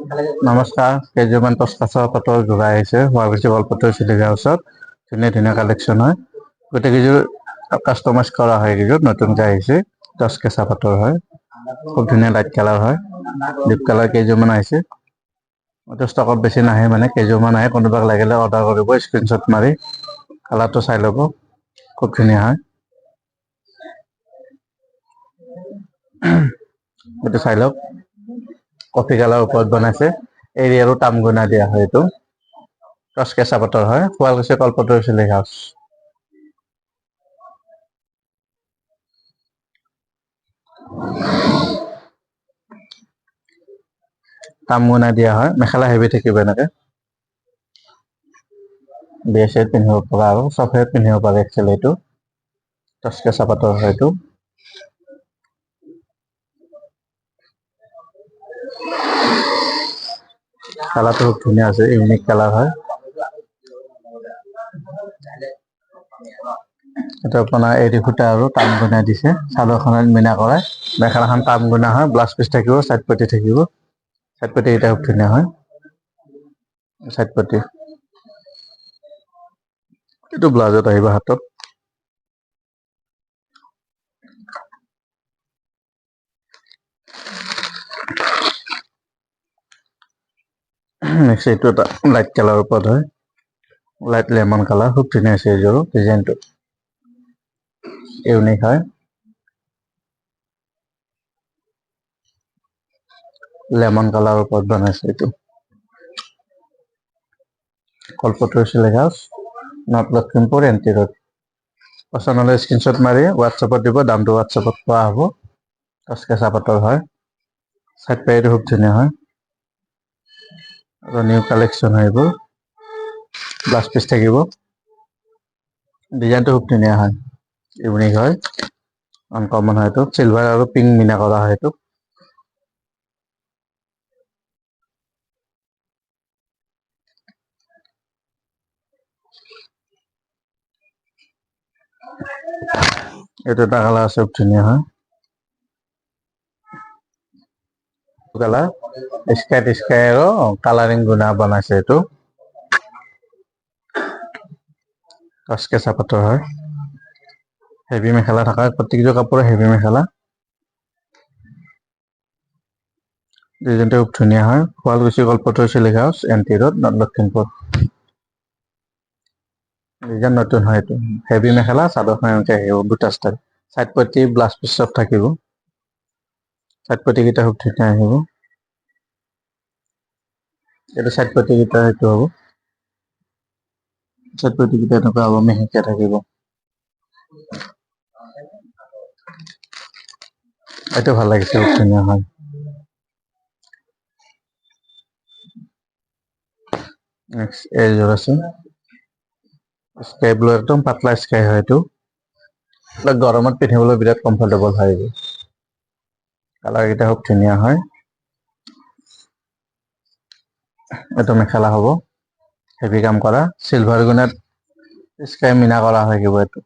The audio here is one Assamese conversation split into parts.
নমস্কাৰ, কেইযোৰমান টচকাচৰ পাতৰ যোৰা আহিছে শুৱালকুছি কলপাতৰ চিলিকা হাউচত। ধুনীয়া ধুনীয়া কালেকশ্যন হয়। গোটেইকেইযোৰ কাষ্টমাইজ কৰা হয়। এইকেইযোৰ নতুনকৈ আহিছে, টচ কেঁচা পাতৰ হয়। খুব ধুনীয়া লাইট কালাৰ হয়। ডিপ কালাৰ কেইযোৰমান আহিছে। ষ্টকত বেছি নাহে, মানে কেইযোৰমান আহে। কোনোবাক লাগিলে অৰ্ডাৰ কৰিব, স্ক্ৰীনশ্বট মাৰি কালাৰটো চাই ল'ব। খুব ধুনীয়া হয়। এইটো চাই লওক, কফি কালাৰ ওপৰত বনাইছে। এৰি আৰু তামগুনা দিয়া হয়। এইটো টচ কেঁচা পাতৰ হয়, শুৱালকুছি কলপাতৰ চিলিক হাউচ। তামগুনা দিয়া হয়, মেখেলা হেভি থাকিব এনেকে। বিয়া চিয়াত পিন্ধিব পৰা আৰু চফেত পিন্ধিব পাৰে। একচুৱেলি এইটো টচ কেঁচা পাতৰ হয়। এইটো কালাৰটো খুব ধুনীয়া আছে, ইউনিক কালাৰ হয়। এইটো আপোনাৰ এৰি সূতা আৰু তামগুনা দিছে। চাদৰখনত মিনা কৰাই, মেখেলাখন তামগুনা হয়। ব্লাউজ পিচ থাকিব, চাইড পটি থাকিব। চাইড পটি কেইটা খুব ধুনীয়া হয়। চাইড পটি এইটো ব্লাউজত আহিব, হাতত। নেক্সট এইটো এটা লাইট কালাৰৰ ওপৰত হয়, লাইট লেমন কালাৰ। খুব ধুনীয়া আছে এইযোৰো, ডিজাইনটো ইউনিক হয়। লেমন কালাৰৰ ওপৰত বনাইছে। এইটো কলপাতৰ silk house, north Lakhimpur, NT road. পচন্দ হ'লে স্ক্ৰীনশ্বট মাৰি হোৱাটছএপত দিব। দামটো হোৱাটছএপত পোৱা হ'ব। টচ কেঁচা পাতৰ হয়। চাইড পাটিটো খুব ধুনীয়া হয় আৰু নিউ কালেকশ্যন হয় এইবোৰ। ব্লাউজ পিচ থাকিব। ডিজাইনটো খুব ধুনীয়া হয়, ইউনিক হয়, আনকমন হয়। এইটো চিলভাৰ আৰু পিংক মিনা কৰা হয়। এইটো এটা কালাৰ আছে, খুব ধুনীয়া হয়। কালাৰ স্কাই আৰু কালাৰিং গুণা বনাইছে। এইটো টচ কেঁচা পাতৰ হয়। হেভি মেখেলা থকা, প্ৰত্যেকযোৰ কাপোৰৰ হেভি মেখেলা। ডিজাইনটো খুব ধুনীয়া হয়। শুৱালকুছি কলপাতৰ silk house, NT road, north Lakhimpur. Design নতুন হয়। এইটো হেভি মেখেলা, চাদৰখন এনেকে আহিব বুটা ষ্টাইল। চাইড পটি, ব্লাউজ পিচ চব থাকিব। চাইড পটি কেইটা খুব ধুনীয়া আহিব। এইটো চাইড পটি কেইটা সেইটো হ'ব। চাইড পটি কেইটা এনেকুৱা হ'ব, মেহিকে থাকিব। এইটো ভাল লাগিছে, খুব ধুনীয়া হয়। নেক্সট এইযোৰ আছে, স্কাই ব্লু, একদম পাতলা স্কাই হয়। এইটো গৰমত পিন্ধিবলৈ বিৰাট কমফৰ্টেবল হয়। কালাৰ কেইটা খুব ধুনীয়া হয়। এইটো মেখেলা হ'ব, হেভি কাম কৰা, চিলভাৰ গুণাত স্কাই মিনা কৰা হৈ থাকিব। এইটো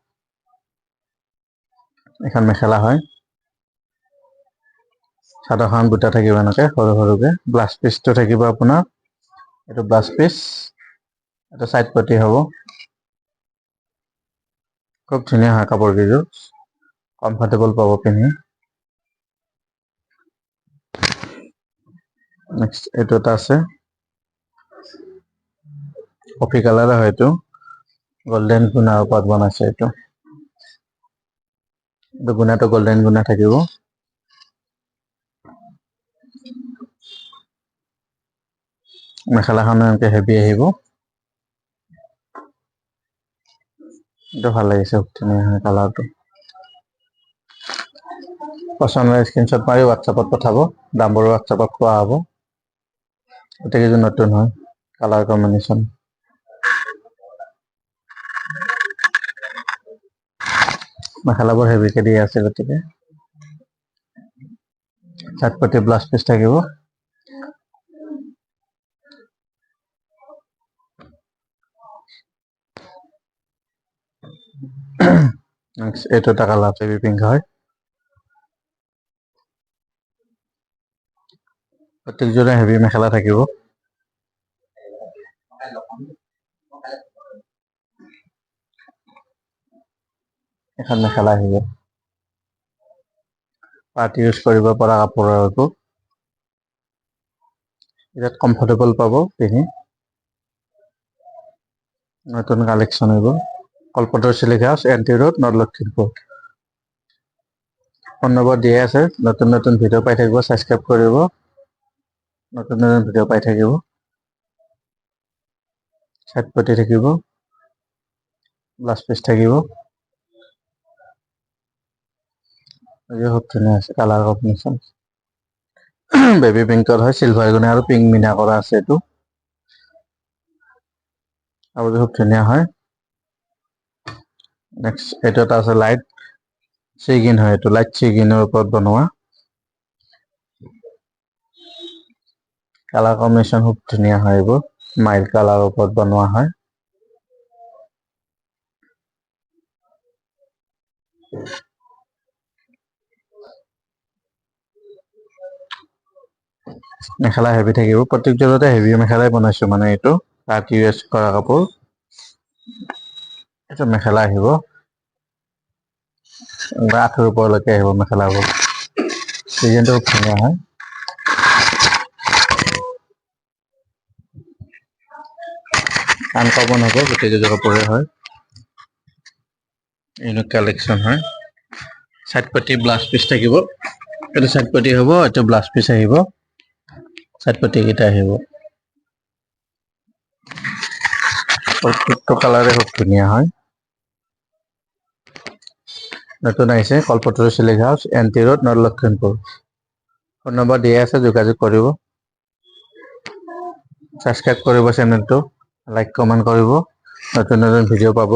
এখন মেখেলা হয়। চাদৰখন বুটা থাকিব এনেকে সৰু সৰুকে। ব্লাউজ পিচটো থাকিব আপোনাৰ, এইটো ব্লাউজ পিচ, এইটো চাইড পটি হ'ব। খুব ধুনীয়া হয় কাপোৰ কেইযোৰ, কমফৰ্টেবল পাব পিন্ধি। নেক্সট এইটো এটা আছে, কফি কালাৰ হয়। এইটো গল্ডেন গুণাৰ ওপৰত বনাইছে। এইটো গুণাটো গল্ডেন গুণা থাকিব। মেখেলাখনো এনেকে হেভি আহিব। এইটো ভাল লাগিছে, ধুনীয়া হয় কালাৰটো। পচন্দ হয় স্ক্ৰীনশ্বট মাৰি হোৱাটছএপত পঠাব। দামবোৰো হোৱাটছএপত পোৱা হ'ব। গোটেইকেইযোৰ নতুন হয়, কালাৰ কম্বিনেশ্যন। মেখেলাবোৰ হেভিকে দিয়া আছে, গতিকে চাইড পটি, ব্লাউজ পিচ থাকিব। এইটো এটা কালাৰ, বেবি পিংক হয়। প্ৰত্যেকযোৰে হেভি মেখেলা থাকিব। এখন মেখেলা আহিব, পাৰ্টি ইউজ কৰিব পৰা কাপোৰৰ এইটো। ইয়াত কমফৰ্টেবল পাব পিন্ধি। নতুন কালেকশ্যন এইবোৰ। Kalpataru silk house, NT road, north Lakhimpur. Phone number দিয়ে আছে। নতুন নতুন ভিডিঅ' পাই থাকিব, ছাবস্ক্ৰাইব কৰিব। নতুন নতুন ভিডিঅ' পাই থাকিব। চাইড পটি থাকিব, ব্লাউজ পিচ থাকিব। খুব ধুনীয়া আছে কালাৰ কম্বিনেশ্যন। বেবী পিংকত হয়, চিলভাৰ গুণে আৰু পিংক মিনা কৰা আছে এইটো। আৰু খুব ধুনীয়া হয়। নেক্সট এইটো এটা আছে লাইট চিগিন হয়, এইটো লাইট চিগিনৰ ওপৰত বনোৱা। কালাৰ কম্বিনেশ্যন খুব ধুনীয়া হয়, এইবোৰ মাইল কালাৰৰ ওপৰত বনোৱা হয়। মেখেলা হেভি থাকিব, প্ৰত্যেকযোৰতে হেভি মেখেলাই বনাইছো মানে এইটো পাৰ্টি ইউজ কৰা কাপোৰ। এইটো মেখেলা আহিব 8ৰ ওপৰলৈকে আহিব মেখেলাবোৰ। ডিজাইনটো খুব ধুনীয়া হয়। আনকমন হ'ব, গোটেইকেইযোৰ কাপোৰে হয়। ইউনিক কালেকশ্যন হয়। চাইড পটি ব্লাউজ পিচ থাকিব। এইটো চাইড পটি হ'ব, এইটো ব্লাউজ পিচ আহিব। চাইড পটি কেইটা আহিব। প্ৰত্যেকটো কালাৰে খুব ধুনীয়া হয়। নতুন আহিছে Kalpataru silk house, NT road, north Lakhimpur. Phone number দিয়ে আছে, যোগাযোগ কৰিব। ছাবস্ক্ৰাইব কৰিব চেনেলটো, লাইক কমেণ্ট কৰিব, নতুন নতুন ভিডিঅ' পাব।